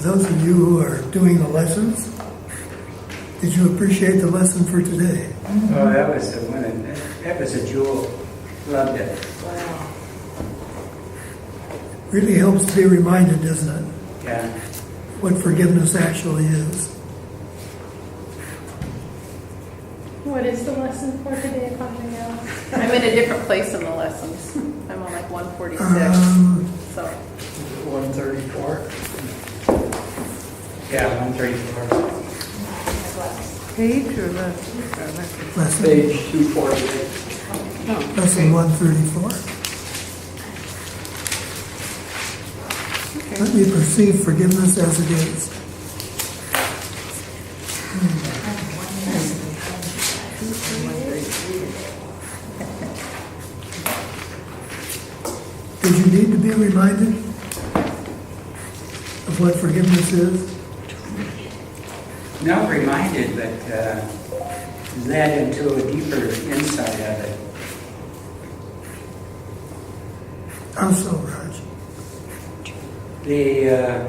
those of you who are doing the lessons, did you appreciate the lesson for today? Oh, that was the one. That was a jewel. Loved it. Wow. Really helps to be reminded, doesn't it, Yeah. what forgiveness actually is. What is the lesson for today, if I may ask? I'm in a different place in the lessons. I'm on like 146. So 134. Yeah, 134. Page or the Lesson, Page 248. lesson 134. Let me perceive forgiveness as it is. Did you need to be reminded of what forgiveness is? Not reminded, but led into a deeper insight of it. How so, Raj? The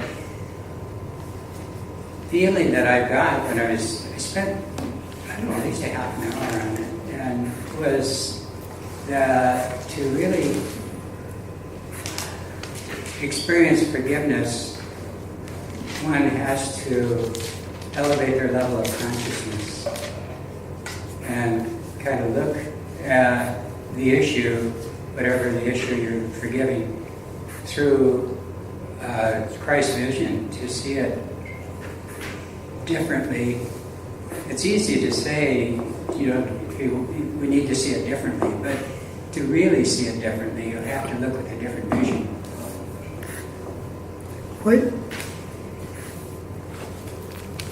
feeling that I got when I spent, I don't know, at least a half an hour on it, and was to really experience forgiveness, one has to elevate their level of consciousness and kind of look at the issue, whatever the issue you're forgiving, through Christ's vision, to see it differently. It's easy to say, we need to see it differently, but to really see it differently, you have to look with a different vision. Quite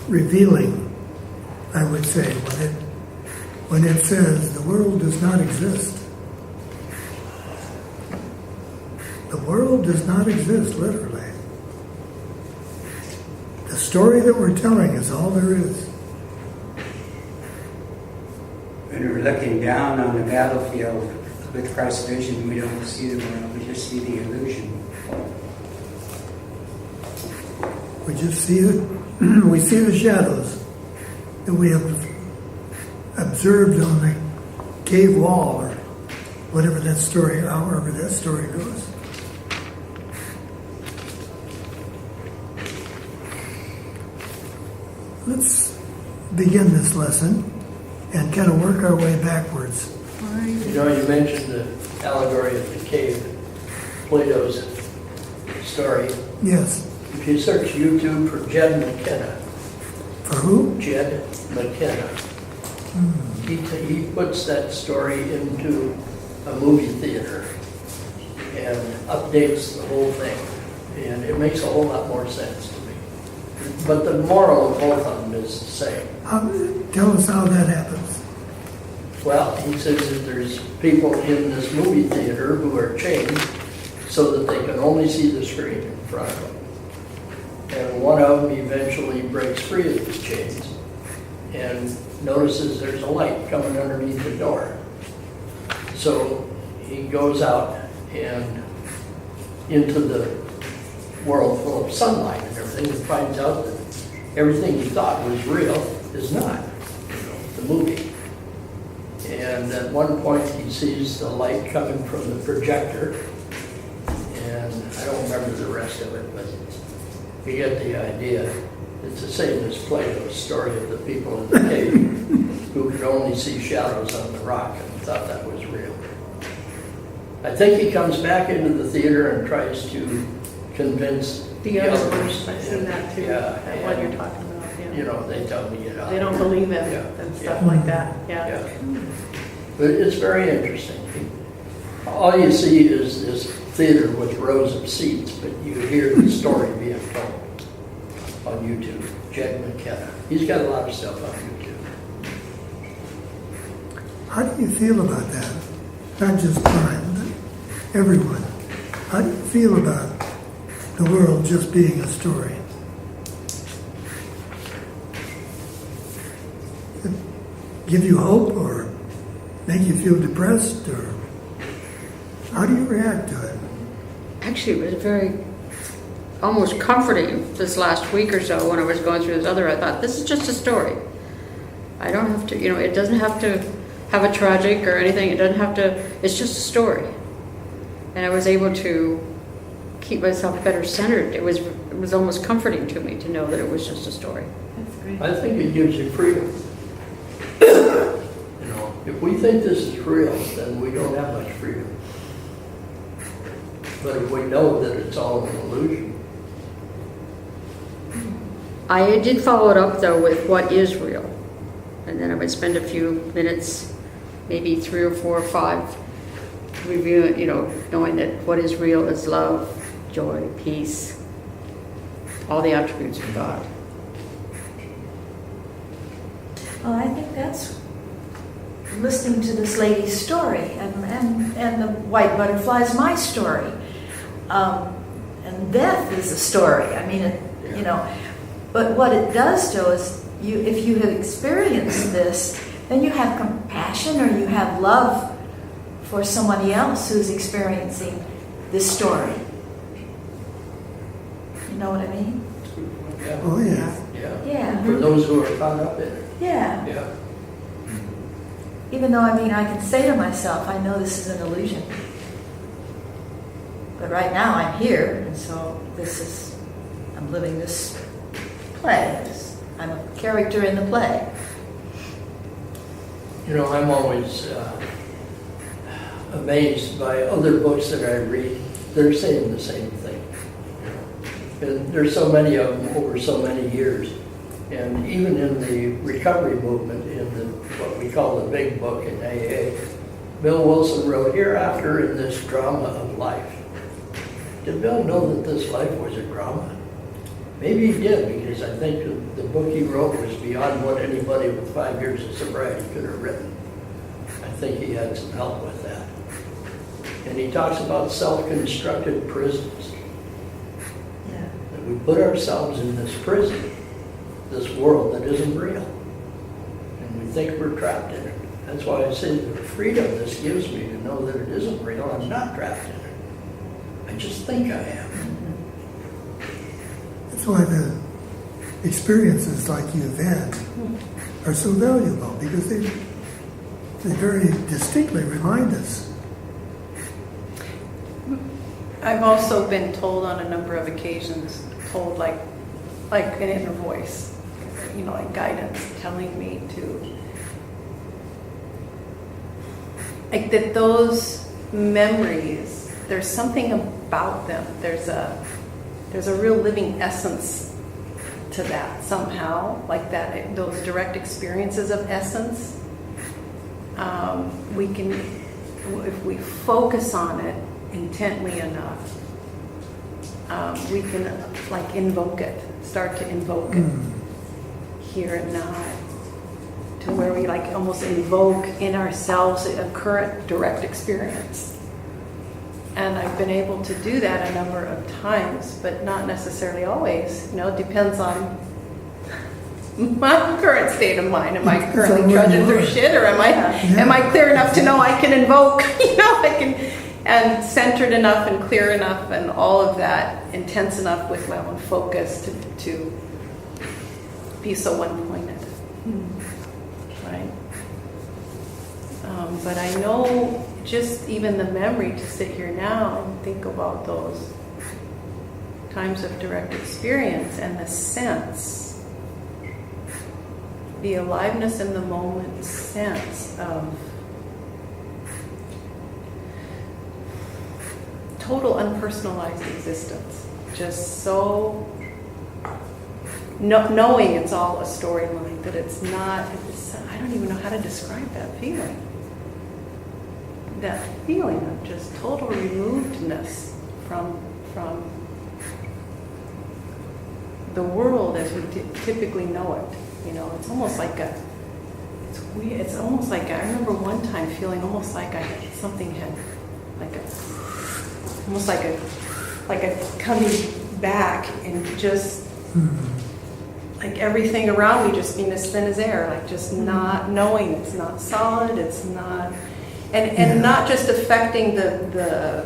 revealing, I would say, when it says the world does not exist. The world does not exist, literally. The story that we're telling is all there is. When we're looking down on the battlefield with Christ's vision, we don't see the world, we just see the illusion. We just see it. We see the shadows that we have observed on the cave wall, or whatever that story, however that story goes. Let's begin this lesson and kind of work our way backwards. You mentioned the allegory of the cave, Plato's story. Yes. If you search YouTube for Jed McKenna, For who? Jed McKenna, he puts that story into a movie theater and updates the whole thing. And it makes a whole lot more sense to me. But the moral of both of them is the same. Tell us how that happens. Well, he says that there's people in this movie theater who are chained so that they can only see the screen in front of them. And one of them eventually breaks free of his chains and notices there's a light coming underneath the door. So he goes out and into the world full of sunlight and everything, and finds out that everything he thought was real is not, the movie. And at one point he sees the light coming from the projector, and I don't remember the rest of it, but you get the idea. It's the same as Plato's story of the people in the cave who could only see shadows on the rock and thought that was real. I think he comes back into the theater and tries to convince the others, I've seen that too. Yeah, What you're talking about. Yeah. They tell me it. They don't believe him and stuff like that. Yeah. But it's very interesting. All you see is this theater with rows of seats, but you hear the story being told on YouTube. Jed McKenna. He's got a lot of stuff on YouTube. How do you feel about that? Not just Brian, but everyone. How do you feel about the world just being a story? Does it give you hope or make you feel depressed, or how do you react to it? Actually, it was very almost comforting this last week or so when I was going through this other. I thought, this is just a story. I don't have to, it doesn't have to have a tragic or anything. It doesn't have to, it's just a story. And I was able to keep myself better centered. It was almost comforting to me to know that it was just a story. That's great. I think it gives you freedom. If we think this is real, then we don't have much freedom. But if we know that it's all an illusion. I did follow it up though with what is real. And then I would spend a few minutes, maybe 3 or 4 or 5, reviewing, knowing that what is real is love, joy, peace, all the attributes of God. Well, I think that's listening to this lady's story, and the white butterfly's my story. And death is a story. I mean, but what it does do is, if you have experienced this, then you have compassion or you have love for somebody else who's experiencing this story. You know what I mean? Yeah. Oh, yeah. Yeah. Yeah. For those who are caught up in it. Yeah. Yeah. Even though, I can say to myself, I know this is an illusion. But right now I'm here, and so I'm living this play. I'm a character in the play. I'm always amazed by other books that I read. They're saying the same thing. And there's so many of them over so many years. And even in the recovery movement, in what we call the big book in AA, Bill Wilson wrote, "Hereafter in this drama of life." Did Bill know that this life was a drama? Maybe he did, because I think the book he wrote was beyond what anybody with 5 years of sobriety could have written. I think he had some help with that. And he talks about self-constructed prisons. Yeah. That we put ourselves in this prison, this world that isn't real. And we think we're trapped in it. That's why I say the freedom this gives me to know that it isn't real. I'm not trapped in it. I just think I am. That's why the experiences like you've had are so valuable, because they very distinctly remind us. I've also been told on a number of occasions, like an inner voice, like guidance telling me like that those memories, there's something about them. There's a real living essence to that somehow, like that, those direct experiences of essence. We can, if we focus on it intently enough, we can invoke it, start to invoke it here and now, to where we almost invoke in ourselves a current direct experience. And I've been able to do that a number of times, but not necessarily always. It depends on my current state of mind. Am I currently trudging through shit, or am I clear enough to know I can invoke? And centered enough and clear enough and all of that, intense enough with my own focus to be so one-pointed. Right? But I know just even the memory to sit here now and think about those times of direct experience and the sense, the aliveness in the moment sense of total unpersonalized existence. Just so knowing it's all a storyline, that it's not, I don't even know how to describe that feeling. That feeling of just total removedness from the world as we typically know it. It's almost like it's weird. It's almost like, I remember one time feeling almost like something had, almost like a coming back, and just like everything around me just being as thin as air, just not knowing it's not solid, it's not, and not just affecting the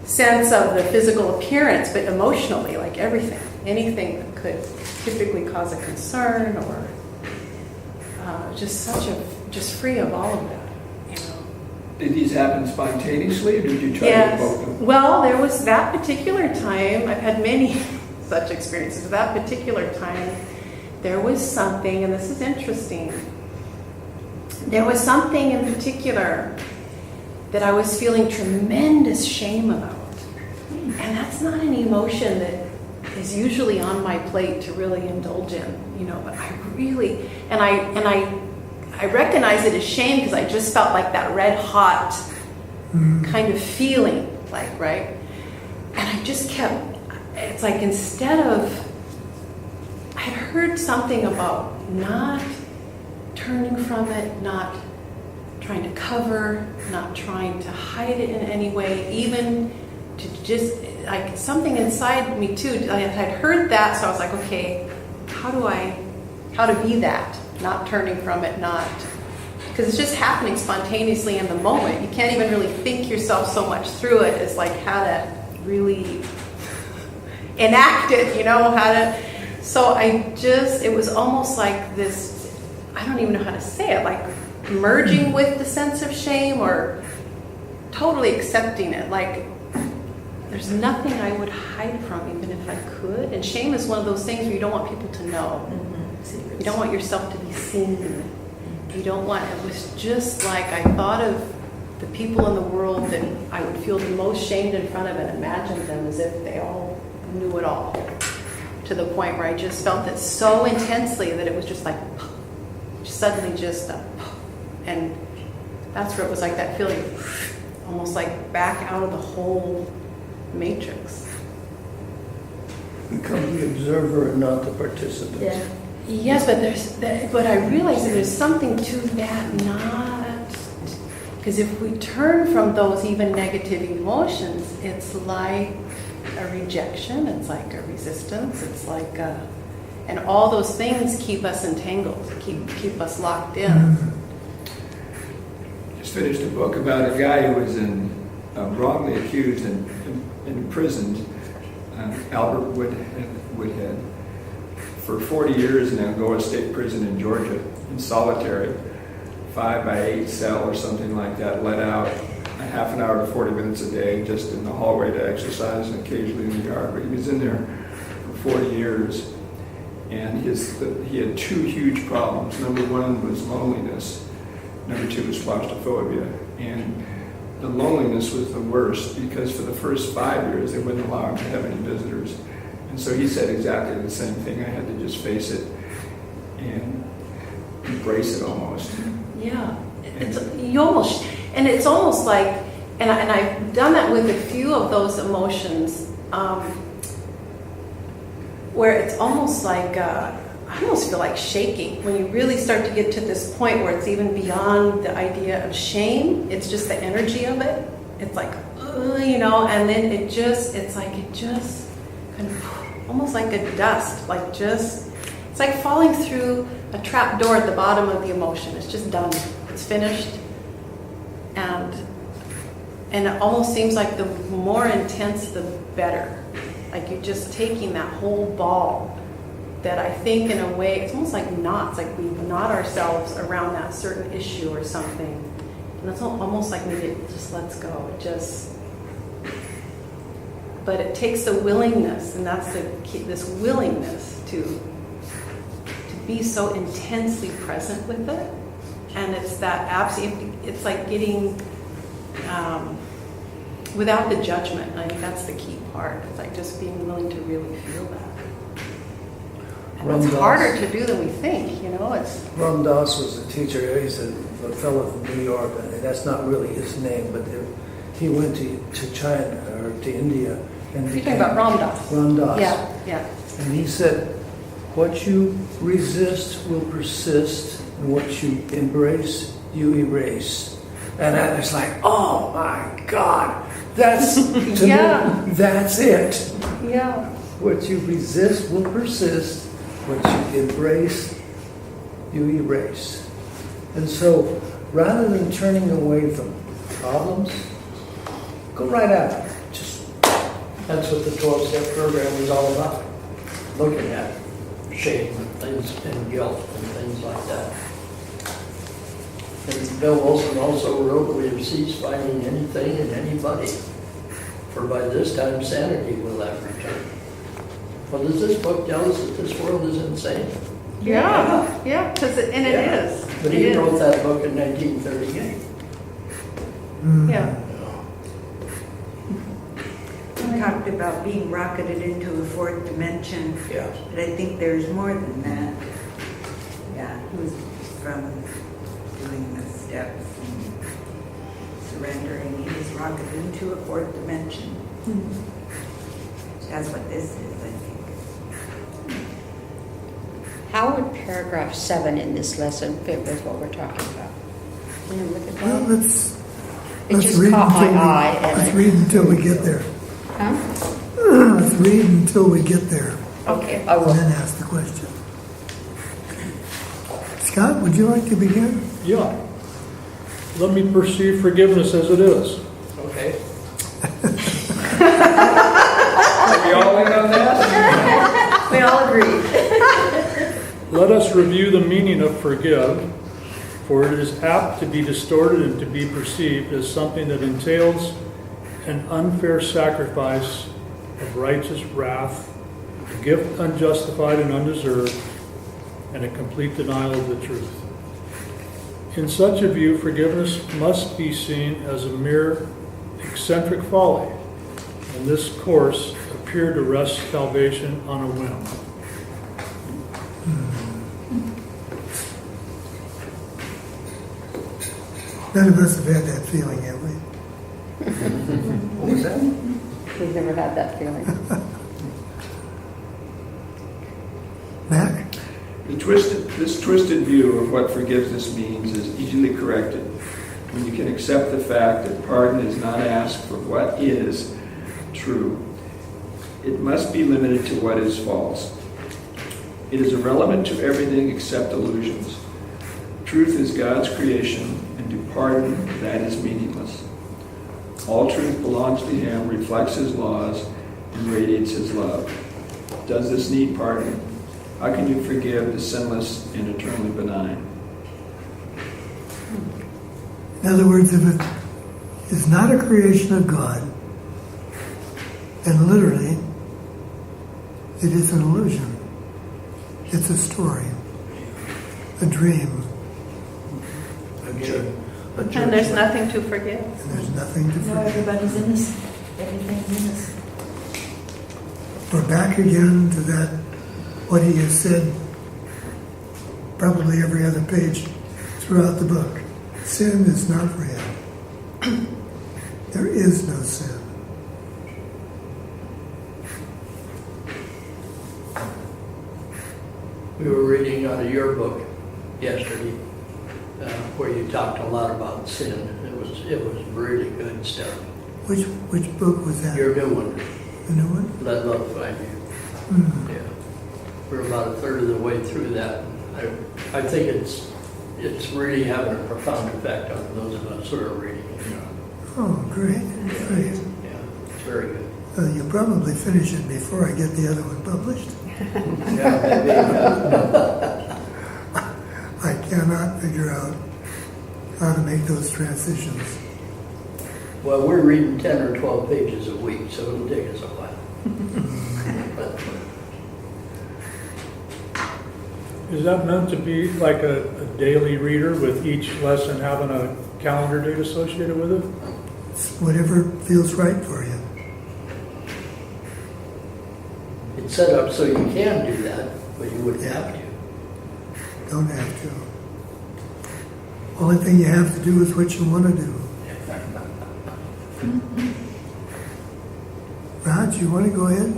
sense of the physical appearance, but emotionally, like everything, anything that could typically cause a concern or just free of all of that, you know. Did these happen spontaneously, or did you try to Yes. evoke them? Well, there was that particular time, I've had many such experiences, but that particular time, there was something, and this is interesting, there was something in particular that I was feeling tremendous shame about. And that's not an emotion that is usually on my plate to really indulge in, you know, but I really, and I recognize it as shame because I just felt like that red hot kind of feeling, like, right? And I just kept, it's like instead of, I had heard something about not turning from it, not trying to cover, not trying to hide it in any way, even to just, like something inside me too, I had heard that, so I was like, okay, how to be that, not turning from it, not, because it's just happening spontaneously in the moment. You can't even really think yourself so much through it. It's like how to really enact it, you know, how to, so it was almost like this, I don't even know how to say it, like merging with the sense of shame or totally accepting it, like there's nothing I would hide from even if I could. And shame is one of those things where you don't want people to know. You don't want yourself to be seen. You don't want, it was just like I thought of the people in the world that I would feel the most shamed in front of and imagined them as if they all knew it all. To the point where I just felt it so intensely that it was just like, suddenly just, and that's where it was like that feeling, almost like back out of the whole matrix. Become the observer and not the participant. Yeah. Yes, but I realize that there's something to that, not, because if we turn from those even negative emotions, it's like a rejection, it's like a resistance, it's like and all those things keep us entangled, keep us locked in. Just finished a book about a guy who was wrongly accused and imprisoned, Albert Woodhead, for 40 years in Algoa State Prison in Georgia, in solitary, 5-by-8 cell or something like that, let out a half an hour to 40 minutes a day, just in the hallway to exercise and occasionally in the yard. But he was in there for 40 years, and he had two huge problems. Number one was loneliness. Number two was claustrophobia. And the loneliness was the worst because for the first 5 years, they wouldn't allow him to have any visitors. And so he said exactly the same thing. I had to just face it and embrace it almost. Yeah, it's almost like, and I've done that with a few of those emotions, where it's almost like, I almost feel like shaking when you really start to get to this point where it's even beyond the idea of shame. It's just the energy of it. It's like, you know, and then it's just kind of almost like a dust, like just, it's like falling through a trap door at the bottom of the emotion. It's just done. It's finished. And it almost seems like the more intense, the better. Like you're just taking that whole ball that I think in a way, it's almost like knots, like we knot ourselves around that certain issue or something. And it's almost like maybe it just lets go. It just, but it takes the willingness, and that's the key, this willingness to be so intensely present with it. And it's that absolute, it's like getting, without the judgment. I think that's the key part. It's like just being willing to really feel that. And it's harder to do than we think, you know. It's Ram Dass was a teacher. He's a fellow from New York, and that's not really his name, but he went to China or to India. And you're talking about Ram Dass. Ram Dass. Yeah. And he said, what you resist will persist, and what you embrace, you erase. And I was like, oh my God, that's, to me, that's it. Yeah. What you resist will persist. What you embrace, you erase. And so, rather than turning away from problems, go right at it. Just That's what the 12-step program is all about, looking at shame and things, and guilt and things like that. And Bill Wilson also wrote, "We have ceased finding anything in anybody, for by this time sanity will have returned." Well, does this book tell us that this world is insane? Yeah, because it Yeah. is. But It he is. wrote that book in 1938. Yeah. We talked about being rocketed into a fourth dimension, Yeah. but I think there's more than that. Yeah, he was from doing the steps and surrendering. He was rocketed into a fourth dimension. That's what this is, I think. How would paragraph 7 in this lesson fit with what we're talking about? Can you look at Well, that? It let's just read caught my until we- eye and Let's I- read until we get there. Huh? Let's read until we get there, Okay, I and will. then ask the question. Scott, would you like to begin? Yeah. Let me perceive forgiveness as it is. Okay. Are we all in on that? We all agree. Let us review the meaning of forgive, for it is apt to be distorted and to be perceived as something that entails an unfair sacrifice of righteous wrath, a gift unjustified and undeserved, and a complete denial of the truth. In such a view, forgiveness must be seen as a mere eccentric folly, and this course appeared to rest salvation on a whim. None of us have had that feeling, have we? What was that? We've never had that feeling. Mac? This twisted view of what forgiveness means is easily corrected when you can accept the fact that pardon is not asked for what is true. It must be limited to what is false. It is irrelevant to everything except illusions. Truth is God's creation, and to pardon, that is meaningless. All truth belongs to Him, reflects His laws, and radiates His love. Does this need pardon? How can you forgive the sinless and eternally benign? In other words, if it is not a creation of God, then literally, it is an illusion. It's a story, a dream, And there's nothing to forgive. and there's nothing to No, forgive. everybody's innocent. Everything's innocent. We're back again to that, what he has said, probably every other page throughout the book. Sin is not real. There is no sin. We were reading out of your book yesterday, where you talked a lot about sin. It was really good stuff. Which book was that? Your new one, The new one? Ludlow find you. Hmm. Yeah, we're about a third of the way through that. I think it's really having a profound effect on those of us who are reading it. Oh, great, great. Yeah, it's very good. You'll probably finish it before I get the other one published. Yeah, I cannot figure out how to make those transitions. well, we're reading 10 or 12 pages a week, so it'll take us a while. Is that meant to be like a daily reader with each lesson having a calendar date associated with it? It's whatever feels right for you. It's set up so you can do that, but you wouldn't have to. Don't have to. Only thing you have to do is what you want to do. Raj, you want to go ahead?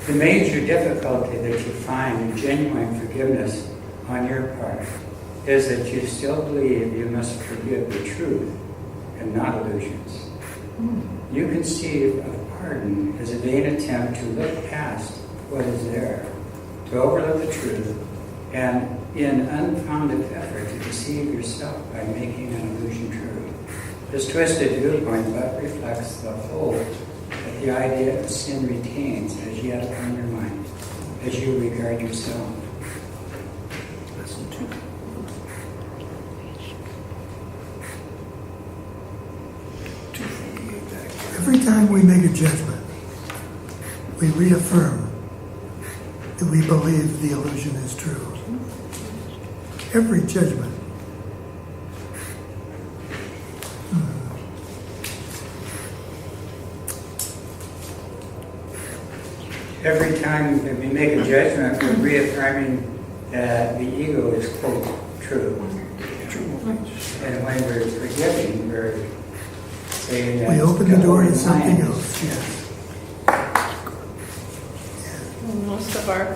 The major difficulty that you find in genuine forgiveness on your part is that you still believe you must forgive the truth and not illusions. You conceive of pardon as a vain attempt to look past what is there, to overlook the truth, and in unfounded effort to deceive yourself by making an illusion true. This twisted viewpoint but reflects the hold the idea of sin retains as yet upon your mind, as you regard yourself. Every time we make a judgment, we reaffirm that we believe the illusion is true. Every judgment. Every time that we make a judgment, we're reaffirming that the ego is, quote, true. And when we're forgiving, we're saying that We open the door to something mind else. Yes. Most of our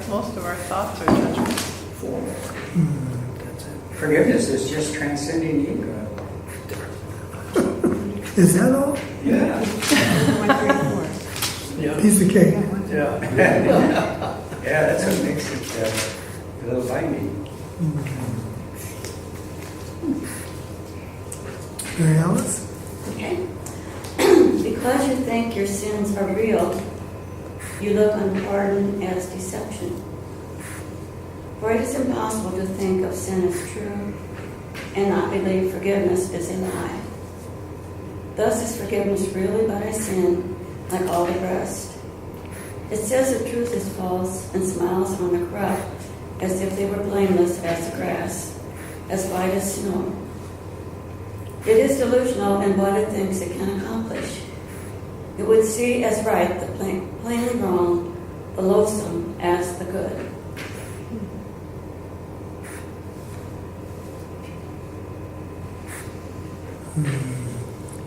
thoughts are judgments. Forgiveness is just transcending ego. Is that all? Yeah. Yeah. Piece of cake. Yeah. Yeah, that's what makes it a little binding. Mary Alice? Okay. Because you think your sins are real, you look on pardon as deception. For it is impossible to think of sin as true and not believe forgiveness is a lie. Thus is forgiveness really but a sin like all the rest. It says the truth is false and smiles on the corrupt as if they were blameless as the grass, as white as snow. It is delusional in what it thinks it can accomplish. It would see as right the plainly wrong, the loathsome as the good.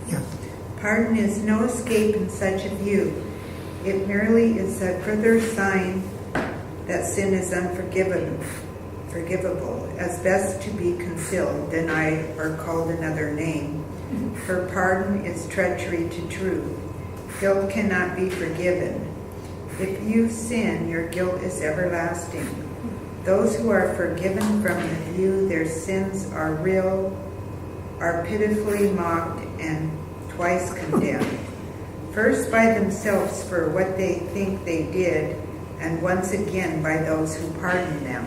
Yeah. Pardon is no escape in such a view. It merely is a further sign that sin is unforgivable, as best to be concealed, denied, or called another name. For pardon is treachery to truth. Guilt cannot be forgiven. If you sin, your guilt is everlasting. Those who are forgiven from the view their sins are real are pitifully mocked and twice condemned. First by themselves for what they think they did, and once again by those who pardon them.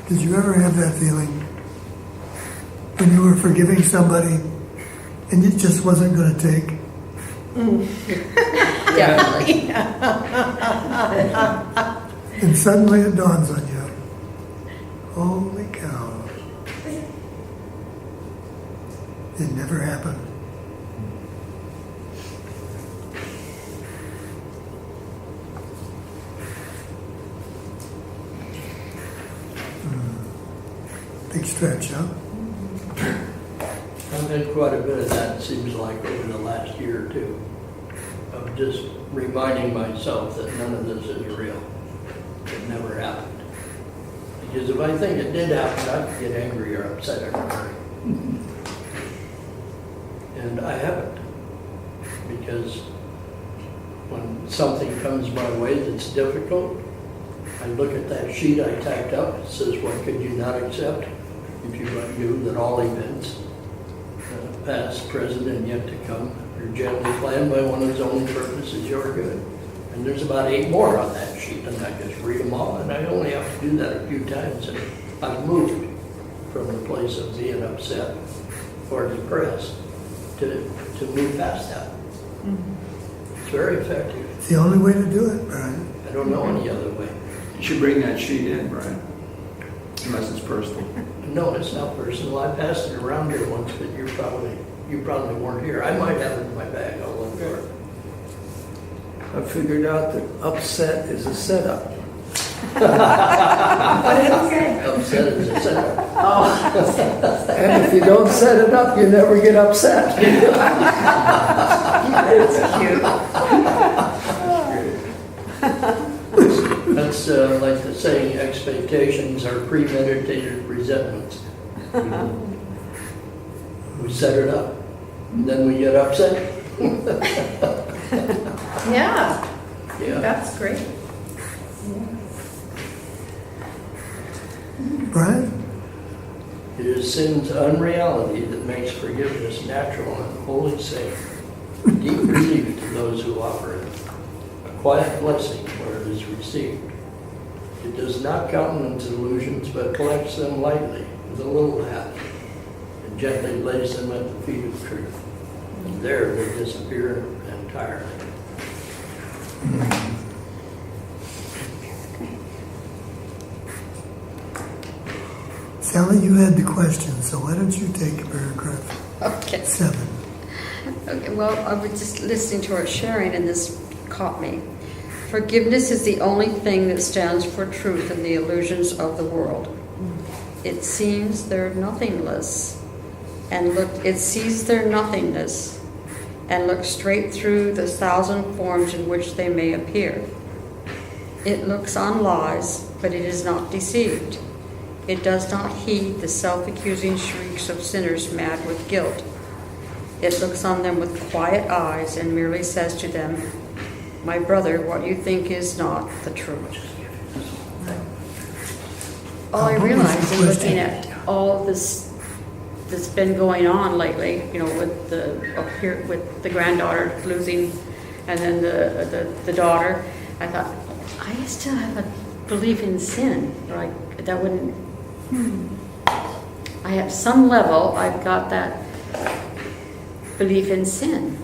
Did you ever have that feeling when you were forgiving somebody and it just wasn't going to take? Definitely. And suddenly it dawns on you, holy cow, it never happened. Big stretch, huh? I've had quite a bit of that, it seems like, over the last year or two, of just reminding myself that none of this is real. It never happened. Because if I think it did happen, I'd get angry or upset every day. And I haven't. Because when something comes my way that's difficult, I look at that sheet I tacked up, it says, what could you not accept if you but knew that all events, past, present, and yet to come, are gently planned by one whose only purpose is your good. And there's about 8 more on that sheet, and I just read them all, and I only have to do that a few times, and I've moved from the place of being upset or depressed to move past that. It's very effective. It's the only way to do it, Brian. I don't know any other way. You should bring that sheet in, Brian, unless it's personal. No, it's not personal. I passed it around here once, but you probably weren't here. I might have it in my bag. I'll look for it. I figured out that upset is a setup. Upset is a setup. And if you don't set it up, you never get upset. That's cute. That's like the saying, expectations are premeditated resentments. We set it up, and then we get upset. Yeah, Yeah. that's great. Brian? It is sin's unreality that makes forgiveness natural and wholly safe. deep relief to those who offer it, a quiet blessing where it is received. It does not countenance illusions, but collects them lightly with a little hat and gently lays them at the feet of truth. And there they disappear entirely. Sally, you had the question, so why don't you take paragraph Okay. 7? Okay, well, I was just listening to her sharing, and this caught me. Forgiveness is the only thing that stands for truth in the illusions of the world. It seems they're nothingness, it sees their nothingness, and looks straight through the 1,000 forms in which they may appear. It looks on lies, but it is not deceived. It does not heed the self-accusing shrieks of sinners mad with guilt. It looks on them with quiet eyes and merely says to them, "My brother, what you think is not the truth." All I realized in looking at all this that's been going on lately, with with the granddaughter losing, and then the daughter, I thought, I still have a belief in sin. Like that wouldn't. I have some level. I've got that belief in sin.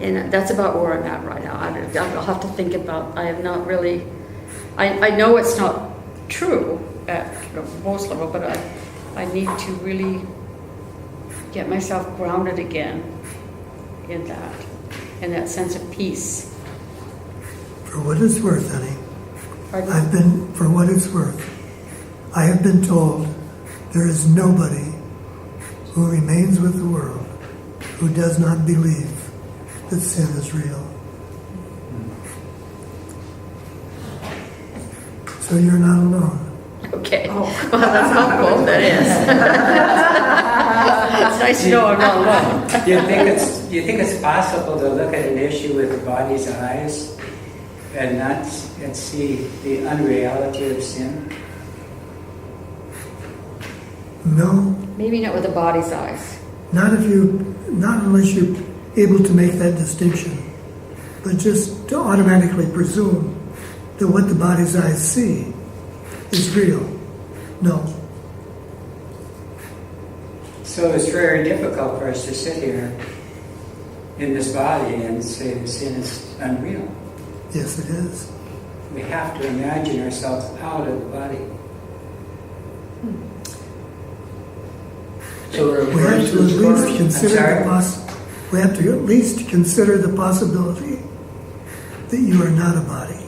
And that's about where I'm at right now. I'll have to think about, I have not really, I know it's not true at most level, but I need to really get myself grounded again in that sense of peace. For what it's worth, honey, Pardon? for what it's worth, I have been told there is nobody who remains with the world who does not believe that sin is real. So you're not alone. Okay. Well, that's helpful. That is. It's nice to know I'm not alone. Do you think it's possible to look at an issue with the body's eyes and see the unreality of sin? No, Maybe not with the body's eyes. not unless you're able to make that distinction, but just to automatically presume that what the body's eyes see is real. No. So it's very difficult for us to sit here in this body and say that sin is unreal. Yes, it is. We have to imagine ourselves out of the body. So We have to at least consider sorry? we have to at least consider the possibility that you are not a body.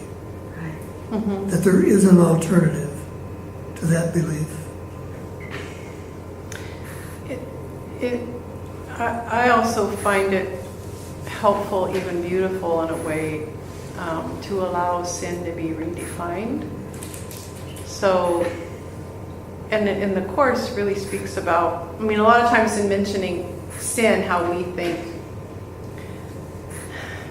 Mm-hmm. That there is an alternative to that belief. I also find it helpful, even beautiful in a way, to allow sin to be redefined. So, and the Course really speaks about, a lot of times in mentioning sin, how we think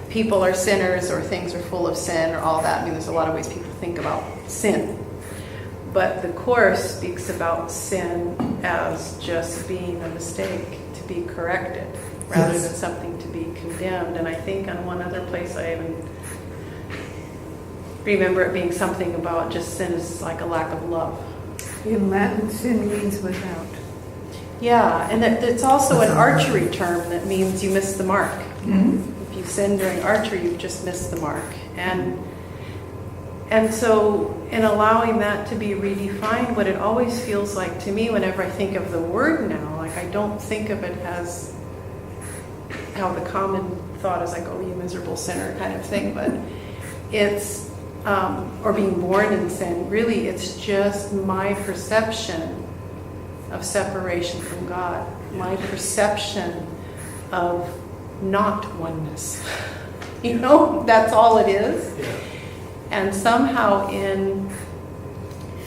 people are sinners or things are full of sin or all that. There's a lot of ways people think about sin. But the Course speaks about sin as just being a mistake to be corrected rather Yes. than something to be condemned. And I think on one other place I even remember it being something about just sin is like a lack of love. In Latin, sin means without. Yeah, and it's also an archery term that means you miss the mark. Mm-hmm. If you sin during archery, you've just missed the mark. And so in allowing that to be redefined, what it always feels like to me whenever I think of the word now, like I don't think of it as how the common thought is like, oh, you miserable sinner kind of thing, but it's, or being born in sin, really it's just my perception of separation from God, my perception of not oneness. That's all it is. Yeah. And somehow in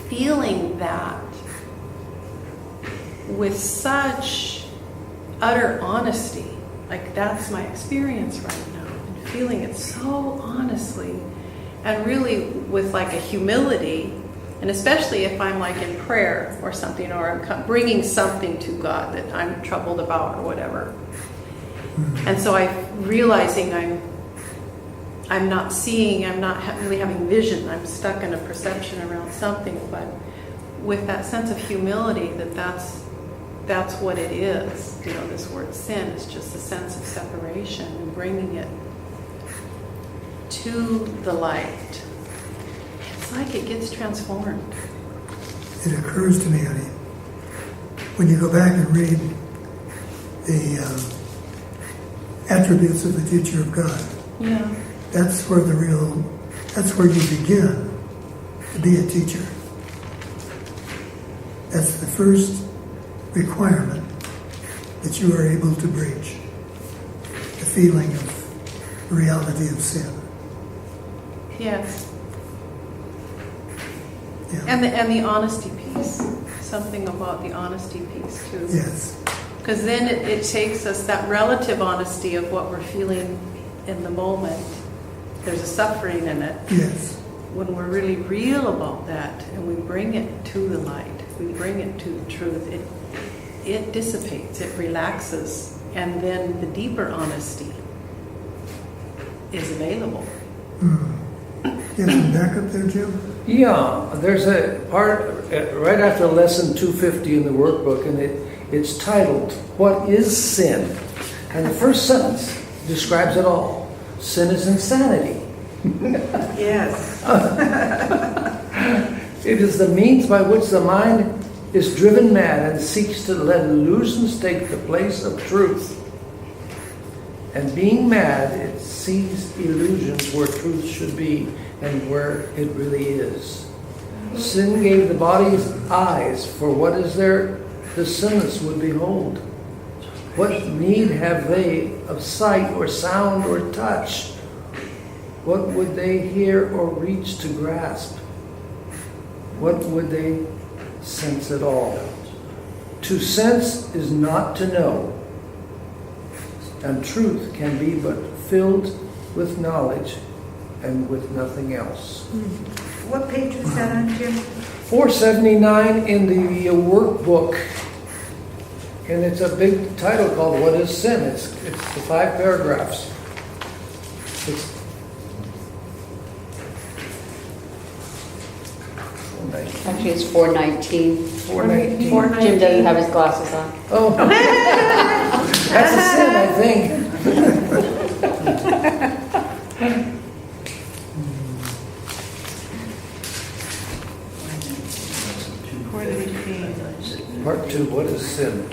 feeling that with such utter honesty, like that's my experience right now, and feeling it so honestly, and really with like a humility, and especially if I'm like in prayer or something, or I'm bringing something to God that I'm troubled about or whatever. And so I'm realizing I'm not seeing, I'm not really having vision. I'm stuck in a perception around something, but with that sense of humility that's what it is. You know, this word sin is just a sense of separation and bringing it to the light. It's like it gets transformed. It occurs to me, honey, when you go back and read the attributes of the teacher of God, Yeah. that's where you begin to be a teacher. That's the first requirement that you are able to breach. The feeling of the reality of sin. Yes. Yeah. And the honesty piece. Something about the honesty piece too. Yes. Because then it takes us that relative honesty of what we're feeling in the moment. There's a suffering in it. Yes. When we're really real about that and we bring it to the light, we bring it to the truth, it dissipates, it relaxes, and then the deeper honesty is available. You have some backup there, Jim? Yeah, there's a part right after lesson 250 in the workbook, and it's titled, "What is Sin?" And the first sentence describes it all. Sin is insanity. Yes. It is the means by which the mind is driven mad and seeks to let illusions take the place of truth. And being mad, it sees illusions where truth should be and where it really is. Sin gave the body's eyes, for what is there the sinless would behold? What need have they of sight or sound or touch? What would they hear or reach to grasp? What would they sense at all? To sense is not to know, and truth can be but filled with knowledge and with nothing else. What page was that on, Jim? 479 in the workbook, and it's a big title called "What is Sin?" It's the 5 paragraphs. It's Actually, it's 419. 419. Jim doesn't have his glasses on. Oh, that's a sin, I think. Part 2, what is sin?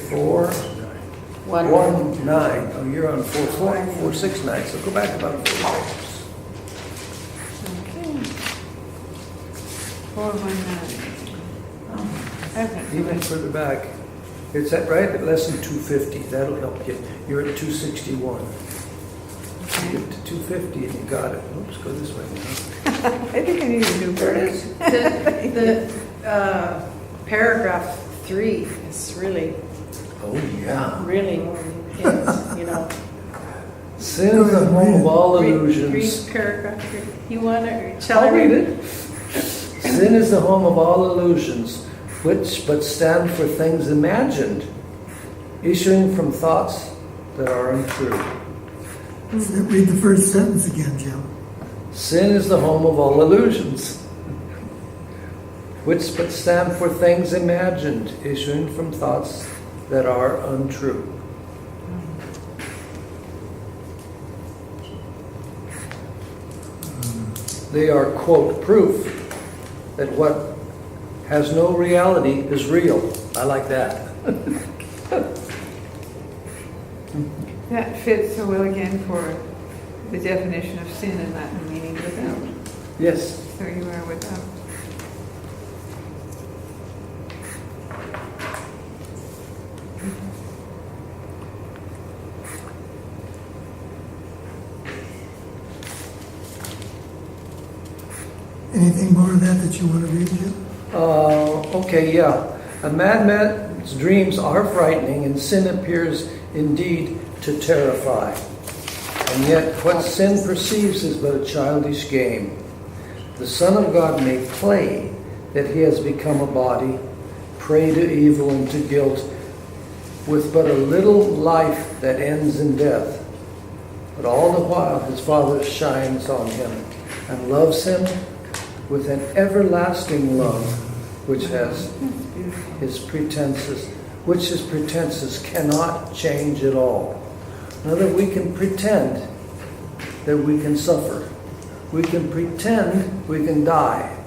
Four, 119. Oh, you're on 469, so go back about 4 pages. 419. Okay. Even further back, it's at right at lesson 250. That'll help you. You're at 261. You get to 250 and you got it. Oops, go this way now. I think I need a new bird. The paragraph 3 is really, Oh, yeah. really is, you know. Sin is the home of all Read illusions. paragraph 3. You want to, shall I I'll read read? it. Sin is the home of all illusions, which but stand for things imagined, issuing from thoughts that are untrue. Read the first sentence again, Jim. Sin is the home of all illusions, which but stand for things imagined, issuing from thoughts that are untrue. They are, quote, proof that what has no reality is real. I like that. That fits so well again for the definition of sin in Latin, meaning without. Yes. So you are without. Anything more of that you want to read, Jim? Okay, yeah. A madman's dreams are frightening, and sin appears indeed to terrify. And yet, what sin perceives is but a childish game. The Son of God may play that he has become a body, prey to evil and to guilt, with but a little life that ends in death. But all the while his Father shines on him and loves him with an everlasting love, which his pretenses cannot change at all. Now that we can pretend that we can suffer. We can pretend we can die.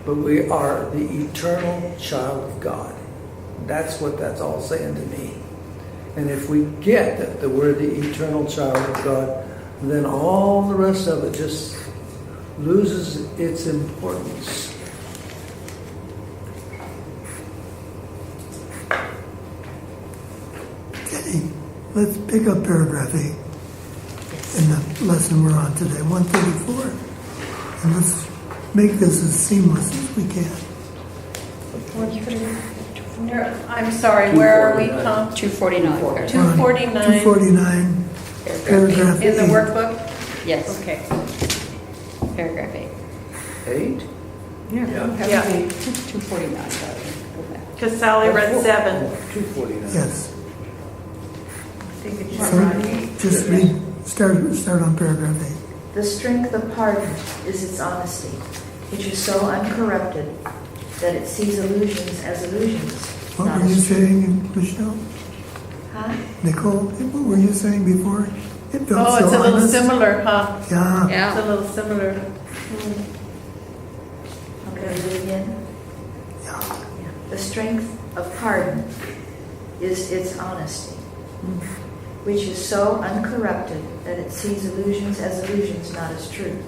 But we are the eternal child of God. That's what that's all saying to me. And if we get that we're the eternal child of God, then all the rest of it just loses its importance. Okay, let's pick up paragraph 8 in the lesson we're on today, 134. And let's make this as seamless as we can. I'm sorry, where are we, Tom? 249. 249 249, paragraph 8. in the workbook? Yes, Okay. paragraph 8. 8? Yeah, 249. Go back. because Sally read 7. 249. Yes. I think it's So just read, start on paragraph 8. The strength of pardon is its honesty, which is so uncorrupted that it sees illusions as illusions. What not were you as truth. saying, Michelle? Huh? Nicole, what were you saying before? It felt Oh, so it's a little honest. similar, huh? Yeah. It's a Yeah. little similar. Okay, read it again. Yeah. The strength of pardon is its honesty, which is so uncorrupted that it sees illusions as illusions, not as truth.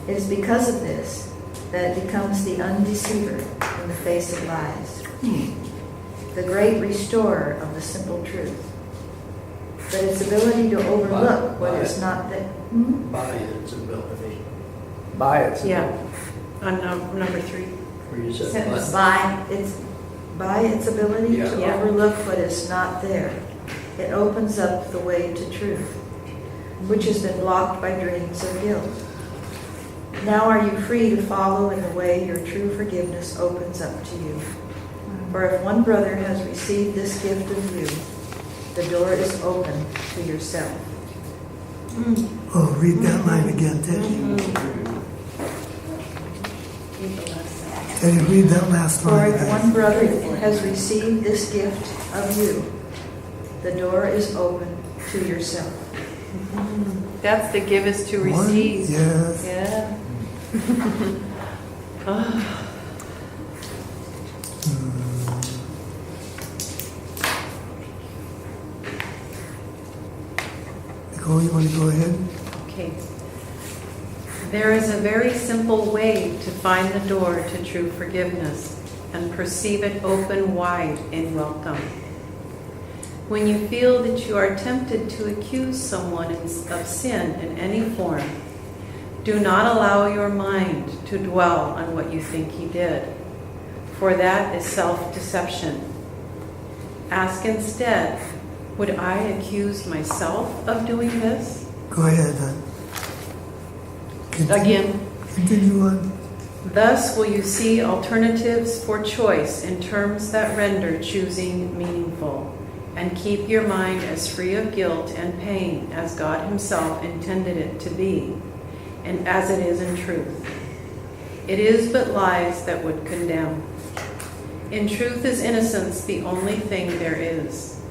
It is because of this that it becomes the undeceiver in the face of lies, the great restorer of the simple truth. But its ability to overlook what is not there. By its ability. By its Yeah, on number 3. Where you said Sentence. By its ability to Yeah. overlook what is not there, it opens up the way to truth, which has been blocked by dreams of guilt. Now are you free to follow in the way your true forgiveness opens up to you. For if one brother has received this gift of you, the door is open to yourself. Oh, read that line again, Teddy. Teddy, read that last For line if again. one brother has received this gift of you, the door is open to yourself. That's the give is to One, receive. yes. Yeah. Ah. Nicole, you want to go ahead? Okay. There is a very simple way to find the door to true forgiveness and perceive it open wide in welcome. When you feel that you are tempted to accuse someone of sin in any form, do not allow your mind to dwell on what you think he did, for that is self-deception. Ask instead, would I accuse myself of doing this? Go ahead. Again. Continue on. Thus will you see alternatives for choice in terms that render choosing meaningful, and keep your mind as free of guilt and pain as God Himself intended it to be, and as it is in truth. It is but lies that would condemn. In truth is innocence the only thing there is.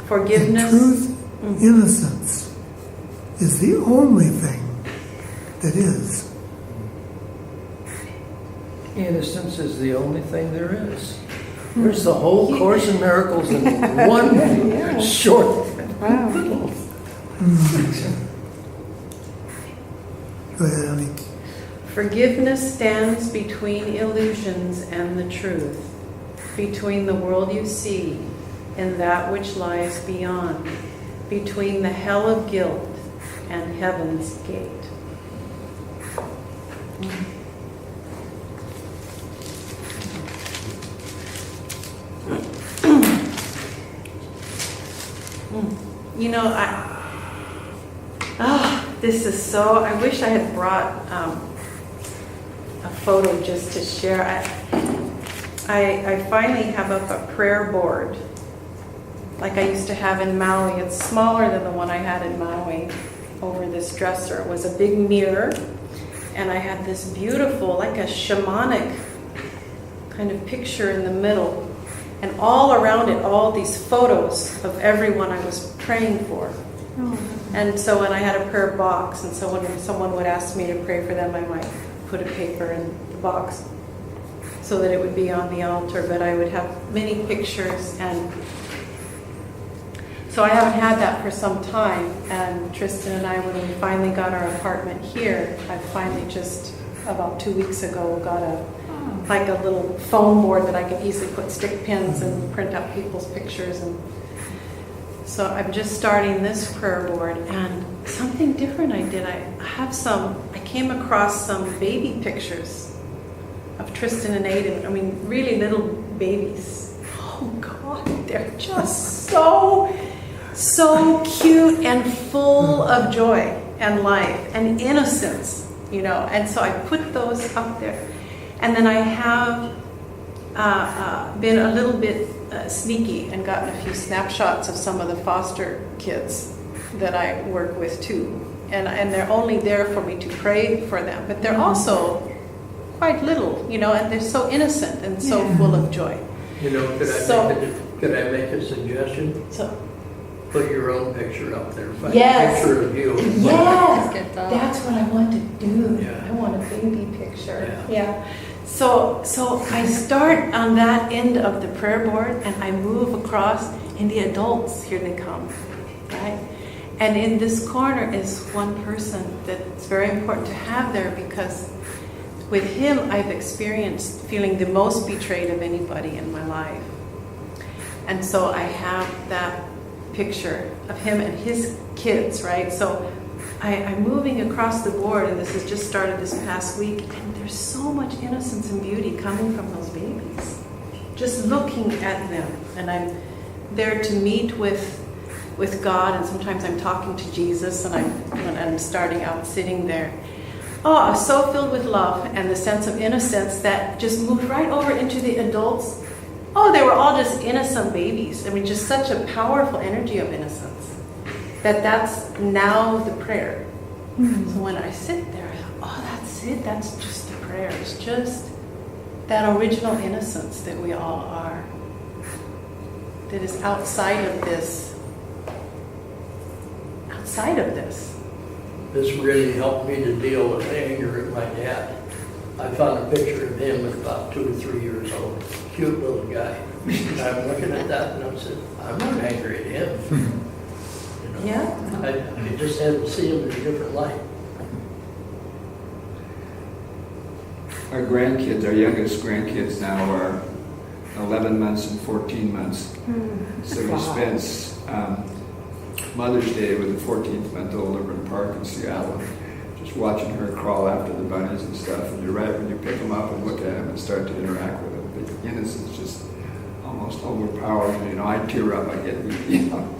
Forgiveness. In truth, innocence is the only thing that is. Innocence is the only thing there is. There's the whole Course in Miracles in one short. Wow. Go ahead, honey. Forgiveness stands between illusions and the truth, between the world you see and that which lies beyond, between the hell of guilt and heaven's gate. You know, this is so, I wish I had brought a photo just to share. I finally have up a prayer board like I used to have in Maui. It's smaller than the one I had in Maui over this dresser. It was a big mirror, and I had this beautiful, like a shamanic kind of picture in the middle. And all around it, all these photos of everyone I was praying for. And so when I had a prayer box, and so when someone would ask me to pray for them, I might put a paper in the box so that it would be on the altar. But I would have many pictures, and so I haven't had that for some time. And Tristan and I, when we finally got our apartment here, I finally just about 2 weeks ago got a little foam board that I could easily put stick pins and print out people's pictures. And so I'm just starting this prayer board, and something different I did. I came across some baby pictures of Tristan and Aiden. I mean, really little babies. Oh God, they're just so cute and full of joy and life and innocence, And so I put those up there. And then I have been a little bit sneaky and gotten a few snapshots of some of the foster kids that I work with too. And they're only there for me to pray for them. But they're also quite little, and they're so innocent and so full of joy. Could I make a suggestion? So, Put your own picture up there. Find Yes. a picture of you. yes, Get that. that's what I want to do. Yeah. I want a baby picture. Yeah. So I start on that end of the prayer board, and I move across, and the adults, here they come, right? And in this corner is one person that's very important to have there, because with him I've experienced feeling the most betrayed of anybody in my life. And so I have that picture of him and his kids, right? So I'm moving across the board, and this has just started this past week, and there's so much innocence and beauty coming from those babies. Just looking at them, and I'm there to meet with God, and sometimes I'm talking to Jesus, and I'm starting out sitting there. Oh, so filled with love and the sense of innocence that just moved right over into the adults. Oh, they were all just innocent babies. I mean, just such a powerful energy of innocence. That's now the prayer. So when I sit there, I thought, oh, that's it. That's just the prayer. It's just that original innocence that we all are. That is outside of this. Outside of this. This really helped me to deal with anger at my dad. I found a picture of him at about 2 or 3 years old. Cute little guy. And I'm looking at that, and I said, I'm not angry at him. Yeah. I just had to see him in a different light. Our grandkids, our youngest grandkids now are 11 months and 14 months. So we spent Mother's Day with the 14th-month-old over in the park in Seattle, just watching her crawl after the bunnies and stuff. And you're right, when you pick them up and look at them and start to interact with them, the innocence just almost overpowers me. I tear up, I get,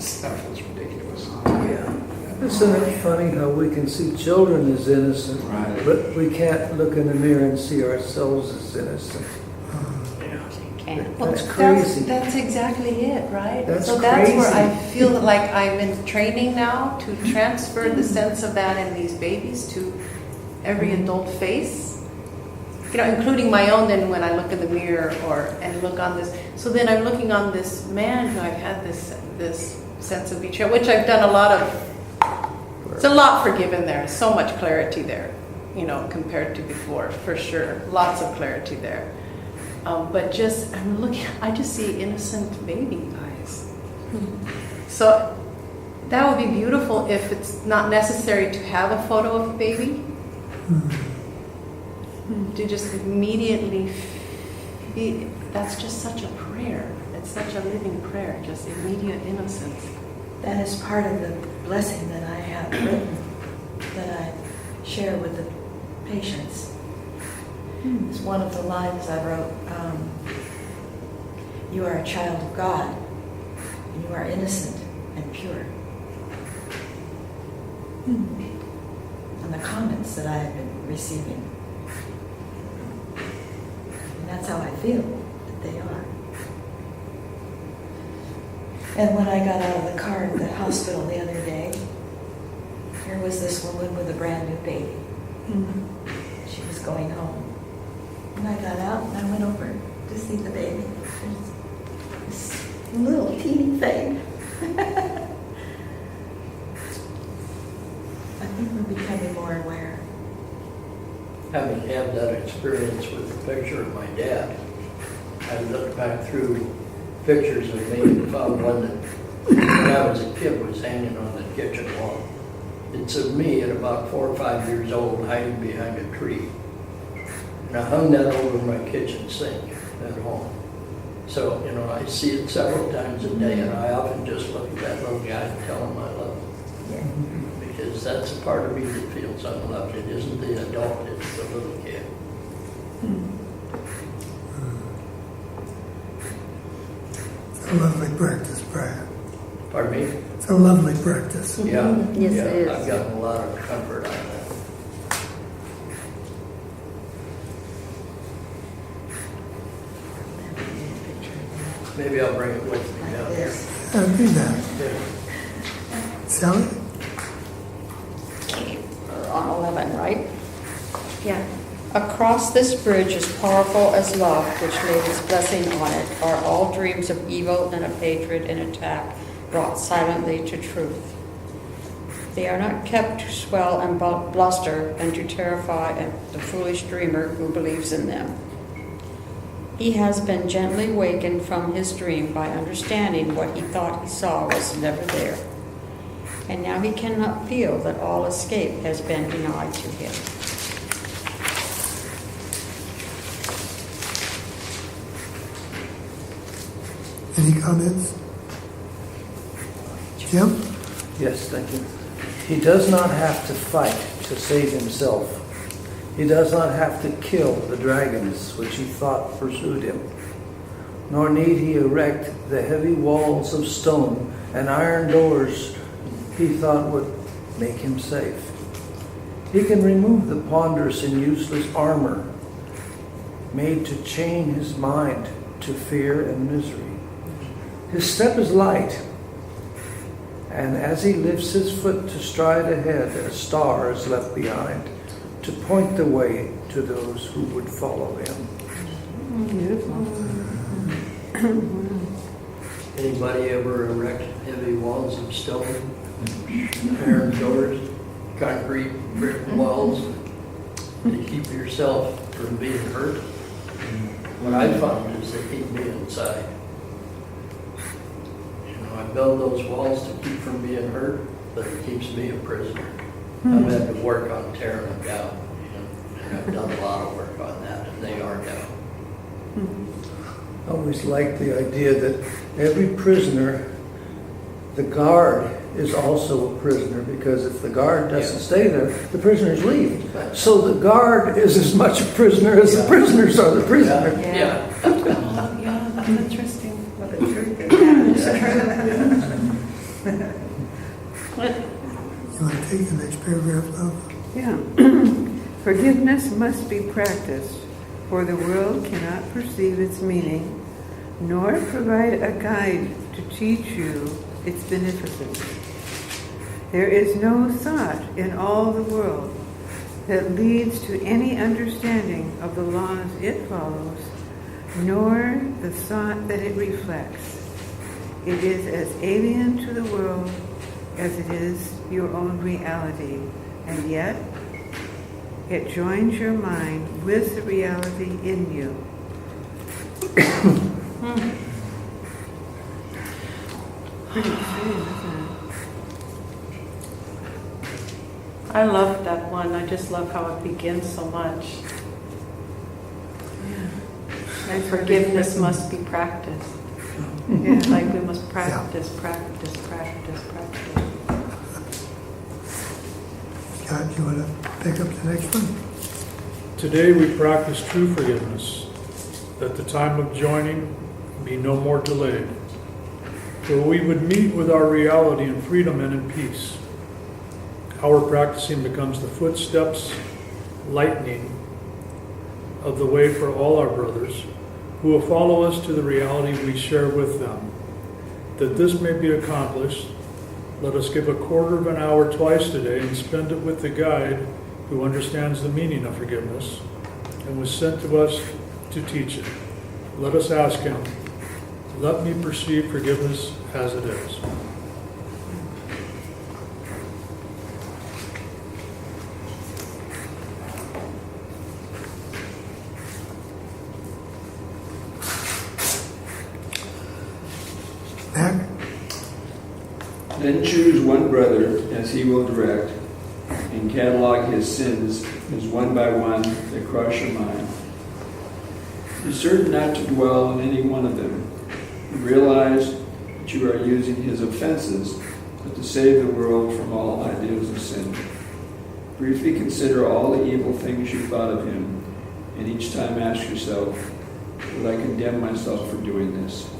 stuff. It's ridiculous. Yeah. Isn't it funny how we can see children as innocent, Right. but we can't look in the mirror and see ourselves as innocent? Well, That's crazy. That's exactly it, right? That's so that's where crazy. I feel like I'm in training now to transfer the sense of that in these babies to every adult face. Including my own. Then when I look in the mirror and look on this, so then I'm looking on this man who I've had this sense of betrayal, which I've done a lot of. It's a lot forgiven there. So much clarity there, compared to before, for sure. Lots of clarity there. But I just see innocent baby eyes. So that would be beautiful if it's not necessary to have a photo of a baby. To just immediately that's just such a prayer. It's such a living prayer, just immediate innocence. That is part of the blessing that I have written, that I share with the patients. It's one of the lines I wrote. You are a child of God, and you are innocent and pure. And the comments that I have been receiving. And that's how I feel. They are. And when I got out of the car at the hospital the other day, here was this woman with a brand new baby. She was going home. And I got out and I went over to see the baby. This little teeny thing. I think we're becoming more aware. Having had that experience with the picture of my dad, I looked back through pictures of me and found one that, when I was a kid, was hanging on the kitchen wall. It's of me at about 4 or 5 years old, hiding behind a tree. And I hung that over my kitchen sink at home. So, I see it several times a day, and I often just look at that little guy and tell him I love him. Because that's a part of me that feels unloved. It isn't the adult, it's the little kid. It's a lovely practice, Brian. Pardon me? It's a lovely practice. Yeah. Yes, yeah, it is. I've gotten a lot of comfort out of that. Maybe I'll bring it with me. Yeah. Do that. Sally? On 11, right? Yeah. Across this bridge as powerful as love, which laid its blessing on it, are all dreams of evil and of hatred and attack brought silently to truth. They are not kept to swell and bluster and to terrify the foolish dreamer who believes in them. He has been gently wakened from his dream by understanding what he thought he saw was never there. And now he cannot feel that all escape has been denied to him. Any comments? Jim? Yes, thank you. He does not have to fight to save himself. He does not have to kill the dragons which he thought pursued him. Nor need he erect the heavy walls of stone and iron doors he thought would make him safe. He can remove the ponderous and useless armor made to chain his mind to fear and misery. His step is light, and as he lifts his foot to stride ahead, a star is left behind to point the way to those who would follow him. Beautiful. Anybody ever erect heavy walls of stone, iron doors, concrete brick walls to keep yourself from being hurt? What I found is they keep me inside. I build those walls to keep from being hurt, but it keeps me a prisoner. I've had to work on tearing them down, and I've done a lot of work on that, and they are down. I always liked the idea that every prisoner, the guard is also a prisoner, because if the guard doesn't stay there, the prisoners leave. So the guard is as much a prisoner as the prisoners are the prisoner. Yeah. Oh, yeah, that's interesting. Well, the truth is, You want to take the next paragraph, love? Yeah. Forgiveness must be practiced, for the world cannot perceive its meaning, nor provide a guide to teach you its beneficence. There is no thought in all the world that leads to any understanding of the laws it follows, nor the thought that it reflects. It is as alien to the world as it is your own reality, and yet it joins your mind with the reality in you. Pretty extreme, isn't it? I love that one. I just love how it begins so much. And forgiveness must be practiced. Yeah. Like we must practice, practice, practice, practice. Scott, you want to pick up the next one? Today we practice true forgiveness, that the time of joining be no more delayed, for we would meet with our reality in freedom and in peace. Our practicing becomes the footsteps, lightning of the way for all our brothers who will follow us to the reality we share with them. That this may be accomplished, let us give a quarter of an hour twice today and spend it with the guide who understands the meaning of forgiveness and was sent to us to teach it. Let us ask him, let me perceive forgiveness as it is. Mac? Then choose one brother as he will direct, and catalog his sins as one by one they cross your mind. Be certain not to dwell on any one of them. Realize that you are using his offenses, but to save the world from all ideas of sin. Briefly consider all the evil things you thought of him, and each time ask yourself, will I condemn myself for doing this?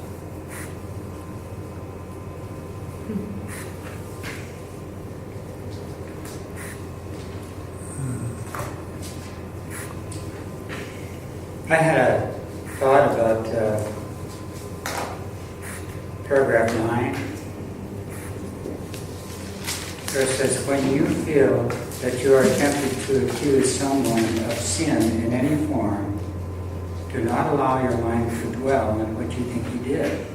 I had a thought about paragraph 9. Where it says, when you feel that you are tempted to accuse someone of sin in any form, do not allow your mind to dwell on what you think he did.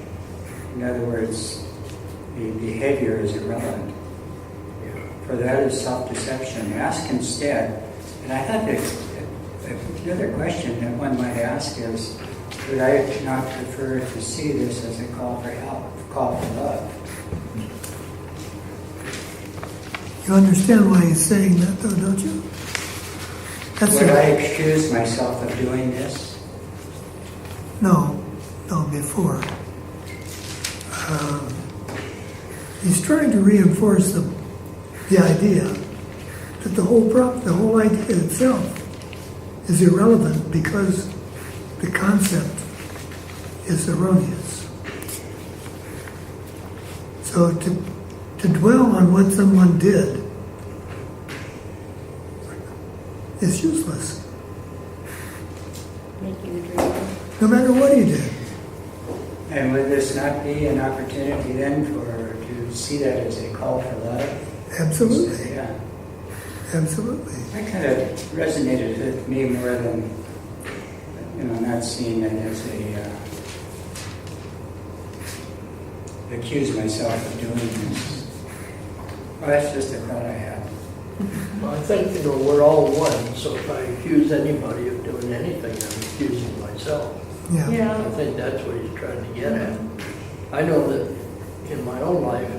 In other words, the behavior is irrelevant. For that is self-deception. Ask instead, and I thought that the other question that one might ask is, would I not prefer to see this as a call for help, a call for love? You understand why he's saying that, though, don't you? That's Would I excuse myself of doing this? No, before. He's trying to reinforce the idea that the whole idea itself is irrelevant because the concept is erroneous. So to dwell on what someone did is useless, Making a dream. no matter what he did. And would this not be an opportunity then to see that as a call for love? Absolutely, Yeah. absolutely. That kind of resonated with me more than, not seeing it as accuse myself of doing this. Well, that's just a thought I had. Well, I think, we're all one, so if I accuse anybody of doing anything, I'm accusing myself. Yeah. I think that's what he's trying to get at. I know that in my own life,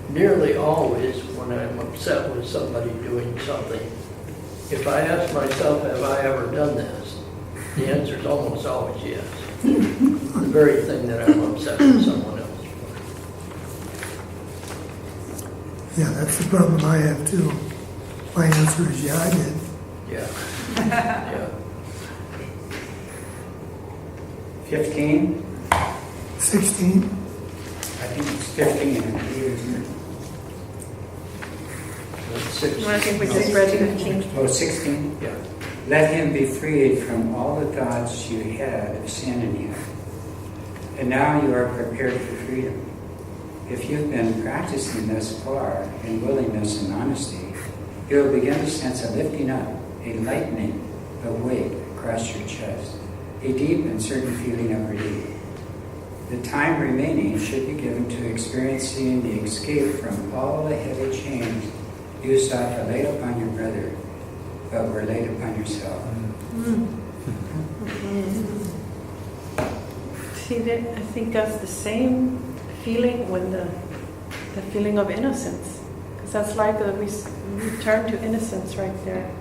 nearly always when I'm upset with somebody doing something, if I ask myself, have I ever done this? The answer is almost always yes. The very thing that I'm upset with someone else for. Yeah, that's the problem I have too. My answer is yeah, I did. Yeah. Yeah. 15? 16. I think it's 15, I believe, isn't it? That's 6. I think we just read 15. Oh, 16? Yeah. Let him be freed from all the thoughts you had of sin in you. And now you are prepared for freedom. If you've been practicing thus far in willingness and honesty, you will begin to sense a lifting up, a lightening of weight across your chest, a deep and certain feeling of relief. The time remaining should be given to experiencing the escape from all the heavy chains you sought to lay upon your brother, but were laid upon yourself. See, I think that's the same feeling when the feeling of innocence. Because that's like we return to innocence right there.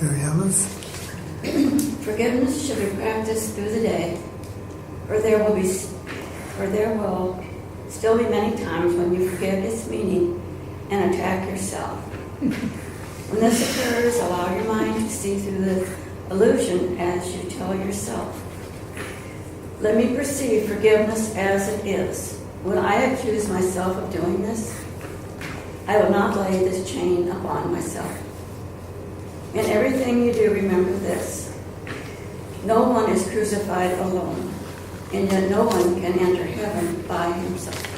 Mary Alice? Forgiveness should be practiced through the day, or there will still be many times when you forget its meaning and attack yourself. When this occurs, allow your mind to see through the illusion as you tell yourself, let me perceive forgiveness as it is. Will I accuse myself of doing this? I will not lay this chain upon myself. In everything you do, remember this. No one is crucified alone, and yet no one can enter heaven by himself.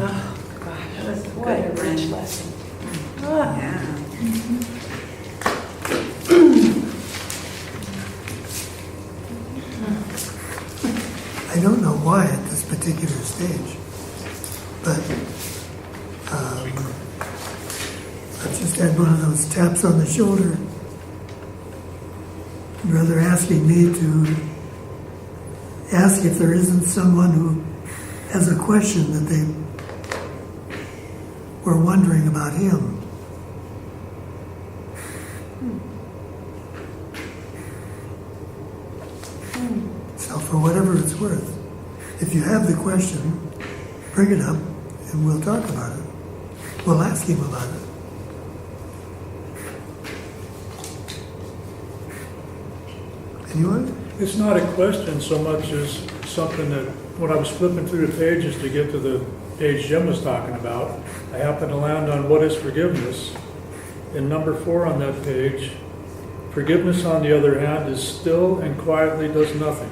Oh, God, that was Boy, quite a a rich rich lesson. Yeah. I don't know why at this particular stage, but I've just had one of those taps on the shoulder. Brother asking me to ask if there isn't someone who has a question that they were wondering about him. So for whatever it's worth, if you have the question, bring it up and we'll talk about it. We'll ask him about it. Anyone? It's not a question so much as something that, when I was flipping through the pages to get to the page Jim was talking about, I happened to land on what is forgiveness. In number 4 on that page, forgiveness, on the other hand, is still and quietly does nothing.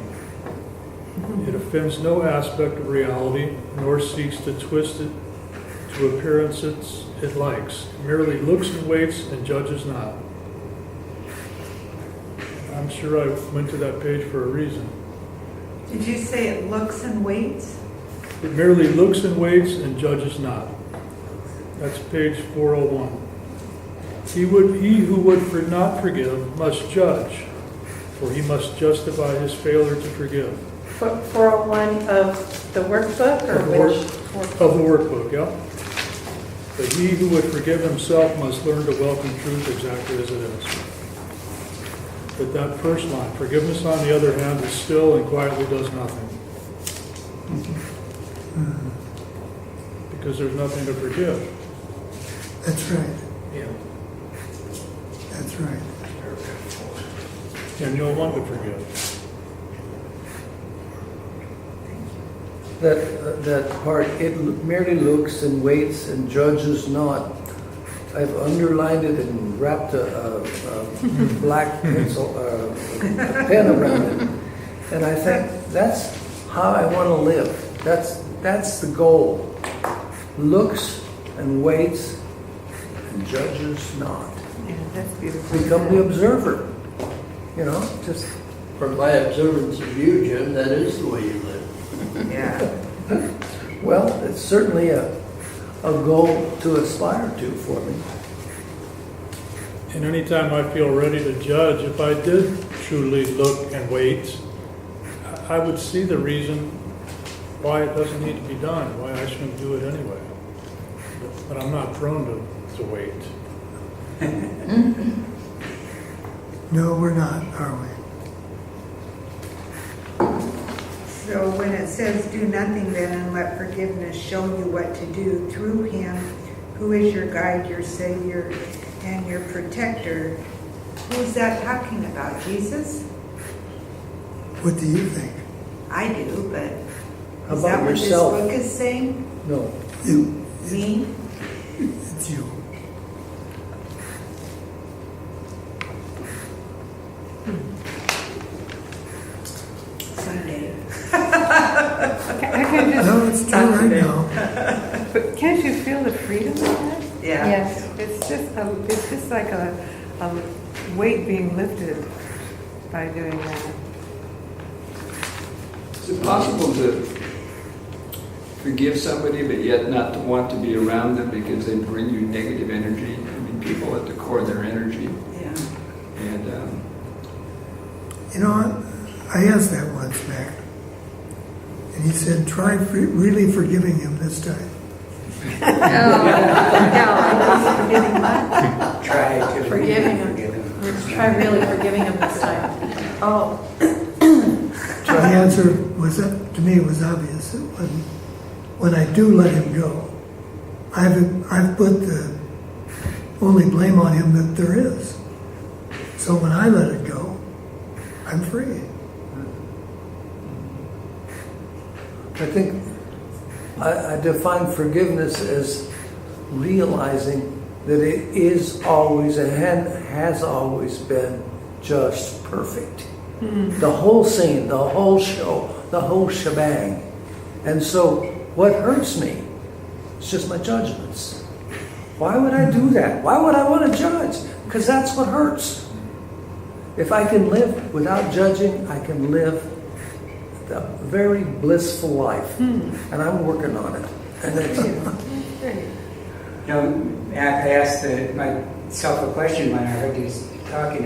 It offends no aspect of reality, nor seeks to twist it to appearances it likes. It merely looks and waits and judges not. I'm sure I went to that page for a reason. Did you say it looks and waits? It merely looks and waits and judges not. That's page 401. He who would not forgive must judge, for he must justify his failure to forgive. 401 of the workbook, or which? Of the workbook, yeah. But he who would forgive himself must learn to welcome truth exactly as it is. But that first line, forgiveness on the other hand is still and quietly does nothing. Because there's nothing to forgive. That's right. Yeah. That's right. And no one to forgive. That part, it merely looks and waits and judges not. I've underlined it and wrapped a black pencil, a pen around it. And I think that's how I want to live. That's the goal. Looks and waits and judges not. Yeah, that's beautiful. Become the observer. You know, just From my observance of you, Jim, that is the way you live. Yeah. well, it's certainly a goal to aspire to for me. And anytime I feel ready to judge, if I did truly look and wait, I would see the reason why it doesn't need to be done, why I shouldn't do it anyway. But I'm not prone to wait. No, we're not, are we? So when it says, do nothing then and let forgiveness show you what to do through him who is your guide, your savior, and your protector, who's that talking about? Jesus? What do you think? I do, but How is about that what yourself? this book is saying? No. You. Me? It's you. Sunday. I can just, No, it's true right now. but can't you feel the freedom of that? Yeah. Yes. It's just like a weight being lifted by doing that. Is it possible to forgive somebody but yet not to want to be around them because they bring you negative energy? I mean, people at the core of their energy. Yeah. And You know what? I asked that once, Mac. And he said, try really forgiving him this time. Forgiving what? Try to Forgiving him. forgive him. Let's try really forgiving him this time. Oh, The answer was, to me, was obvious. When I do let him go, I've put the only blame on him that there is. So when I let it go, I'm free. I think I define forgiveness as realizing that it is always and has always been just perfect. The whole scene, the whole show, the whole shebang. And so what hurts me is just my judgments. Why would I do that? Why would I want to judge? Because that's what hurts. If I can live without judging, I can live a very blissful life. And I'm working on it. And I asked myself a question when I heard you talking.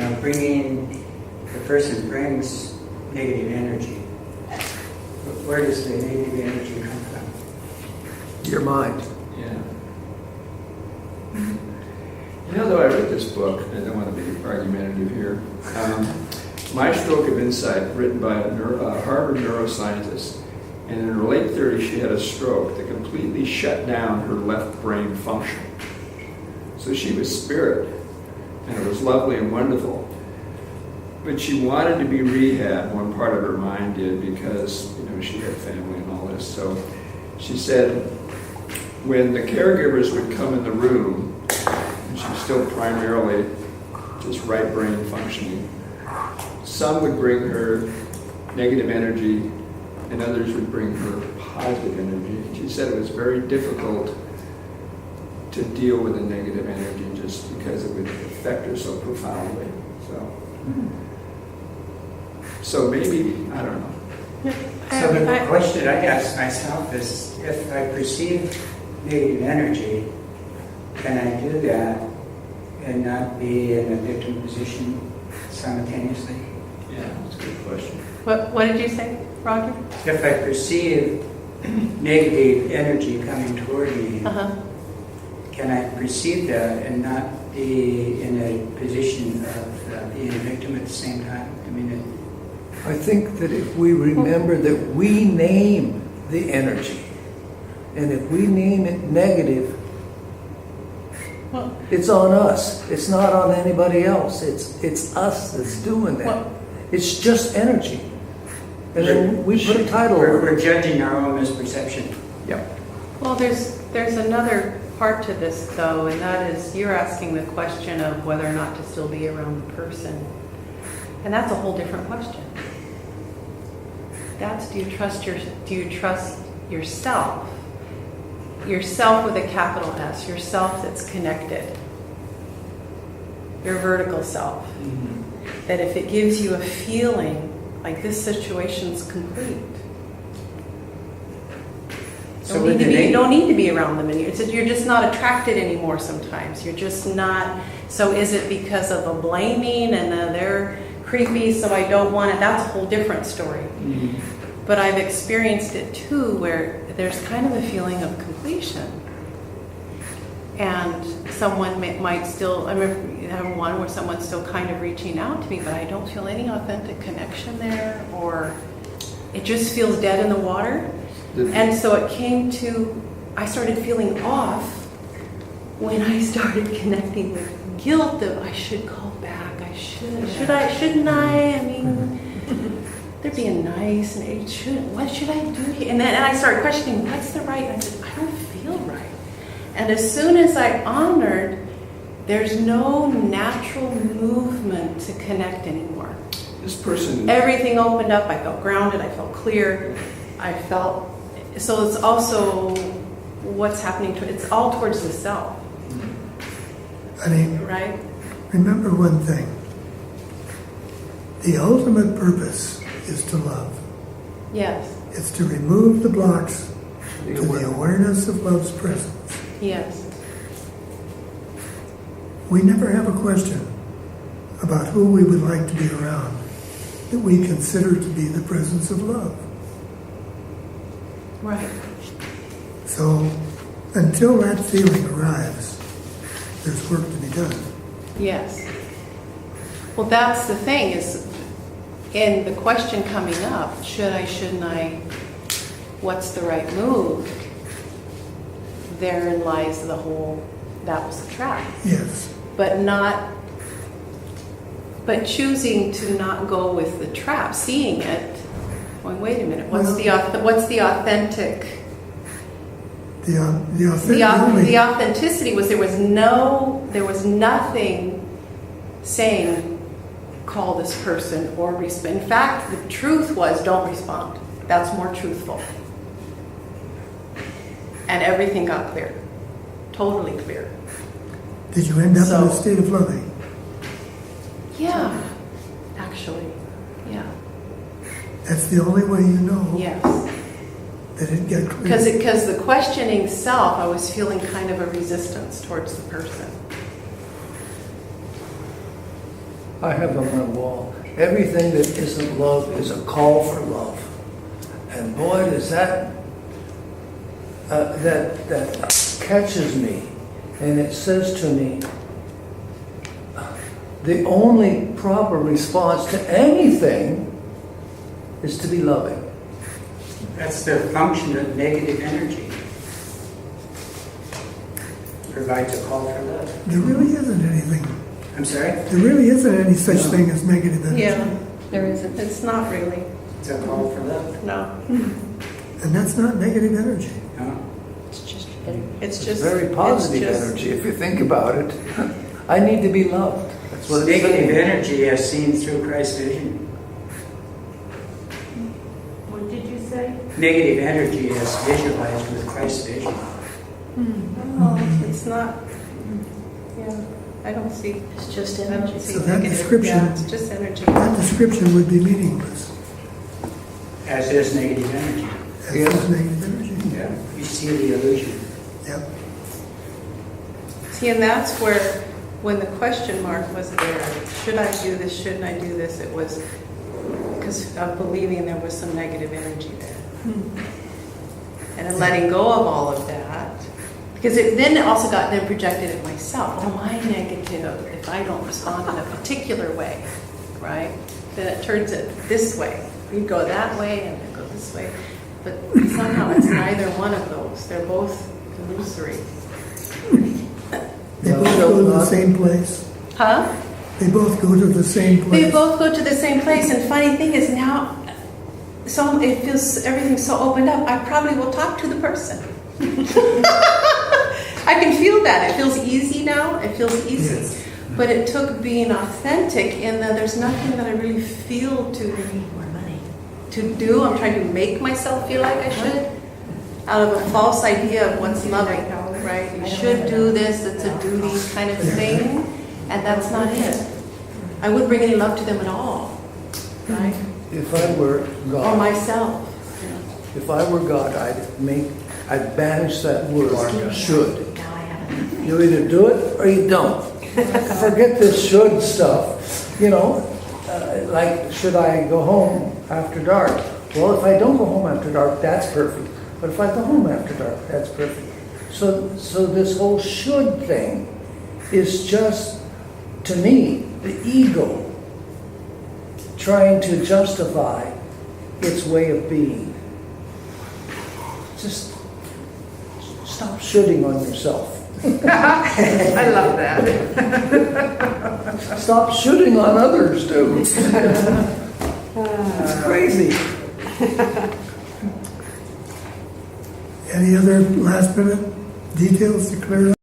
The person brings negative energy. Where does the negative energy come from? your mind. Yeah. Though I read this book, I don't want to be argumentative here. My Stroke of Insight, written by a Harvard neuroscientist. And in her late 30s, she had a stroke that completely shut down her left brain function. So she was spirit, and it was lovely and wonderful. But she wanted to be rehabbed, one part of her mind did, because she had family and all this. So she said when the caregivers would come in the room, and she's still primarily just right brain functioning, some would bring her negative energy and others would bring her positive energy. She said it was very difficult to deal with the negative energy just because it would affect her so profoundly. So maybe, I don't know. So the question I ask myself is, if I perceive negative energy, can I do that and not be in a victim position simultaneously? Yeah, that's a good question. What did you say, Roger? If I perceive negative energy coming toward me, can I perceive that and not be in a position of being a victim at the same time? I think that if we remember that we name the energy, and if we name it negative, it's on us. It's not on anybody else. It's us that's doing that. It's just energy. And then we put a title on it. We're judging our own misperception. Yep. Well, there's another part to this, though, and that is you're asking the question of whether or not to still be around the person. And that's a whole different question. That's do you trust yourself? Yourself with a capital S, yourself that's connected. Your vertical self. Mm-hmm. That if it gives you a feeling like this situation's complete, you don't need to be around them anymore. You're just not attracted anymore sometimes. You're just not. So is it because of a blaming and they're creepy, so I don't want it? That's a whole different story. Mm-hmm. But I've experienced it too, where there's kind of a feeling of completion. And someone might still, I remember having one where someone's still kind of reaching out to me, but I don't feel any authentic connection there, or it just feels dead in the water. And so it came to, I started feeling off when I started connecting with guilt of I should call back, shouldn't I? I mean, they're being nice, and what should I do here? And I started questioning, what's the right? And I said, I don't feel right. And as soon as I honored, there's no natural movement to connect anymore. This person... Everything opened up. I felt grounded. I felt clear. So it's also what's happening to it. It's all towards the self. Right? Remember one thing. The ultimate purpose is to love. Yes. It's to remove the blocks to the awareness of love's presence. Yes. We never have a question about who we would like to be around that we consider to be the presence of love. Right. So until that feeling arrives, there's work to be done. Yes. Well, that's the thing is, in the question coming up, should I, shouldn't I, what's the right move? Therein lies that was the trap. Yes. But choosing to not go with the trap, seeing it, going, wait a minute, what's the authentic The authenticity was there was nothing saying call this person or respond. In fact, the truth was don't respond. That's more truthful. And everything got clear. Totally clear. Did you end up in a state of loving? Yeah, actually. Yeah. That's the only way you know Yes. that it got clear. Because the questioning self, I was feeling kind of a resistance towards the person. I have on my wall, everything that isn't love is a call for love. And boy, does that catches me. And it says to me, the only proper response to anything is to be loving. That's the function of negative energy. Provides a call for love. There really isn't anything. I'm sorry? There really isn't any such thing as negative energy. Yeah, there isn't. It's not really. It's a call for love. No. And that's not negative energy. No? It's just It's It's just very positive it's just- energy if you think about it. I need to be loved. That's what it's Negative saying. energy as seen through Christ's vision. What did you say? Negative energy as visualized with Christ's vision. Oh, it's not. Yeah, I don't see. It's just I don't energy. see So that negative. description- Yeah, it's just energy. That description would be meaningless. As is negative energy. That's Yes. just negative energy. Yeah. You see the illusion. Yep. See, and that's where, when the question mark was there, should I do this, shouldn't I do this, it was because of believing there was some negative energy there. And then letting go of all of that, because it then also got then projected at myself. Oh, my negative, if I don't respond in a particular way, right, then it turns it this way. You go that way and then go this way. But somehow it's neither one of those. They're both illusory. They both go to the same place. Huh? They both go to the same place. They both go to the same place, and funny thing is now, so it feels everything's so opened up. I probably will talk to the person. I can feel that. It feels easy now. It feels easy. Yes. But it took being authentic in that there's nothing that I really feel to do. I'm trying to make myself feel like I should, out of a false idea of what's loving, right? You should do this. It's a duty kind of thing, and that's not it. I wouldn't bring any love to them at all, right? If I were Or God, myself. if I were God, I'd banish that word, should. You either do it or you don't. Forget this should stuff. You know, like, should I go home after dark? Well, if I don't go home after dark, that's perfect. But if I go home after dark, that's perfect. So this whole should thing is just, to me, the ego trying to justify its way of being. Just stop shooting on yourself. I love that. Stop shooting on others, too. It's crazy. Any other last minute details to clear up?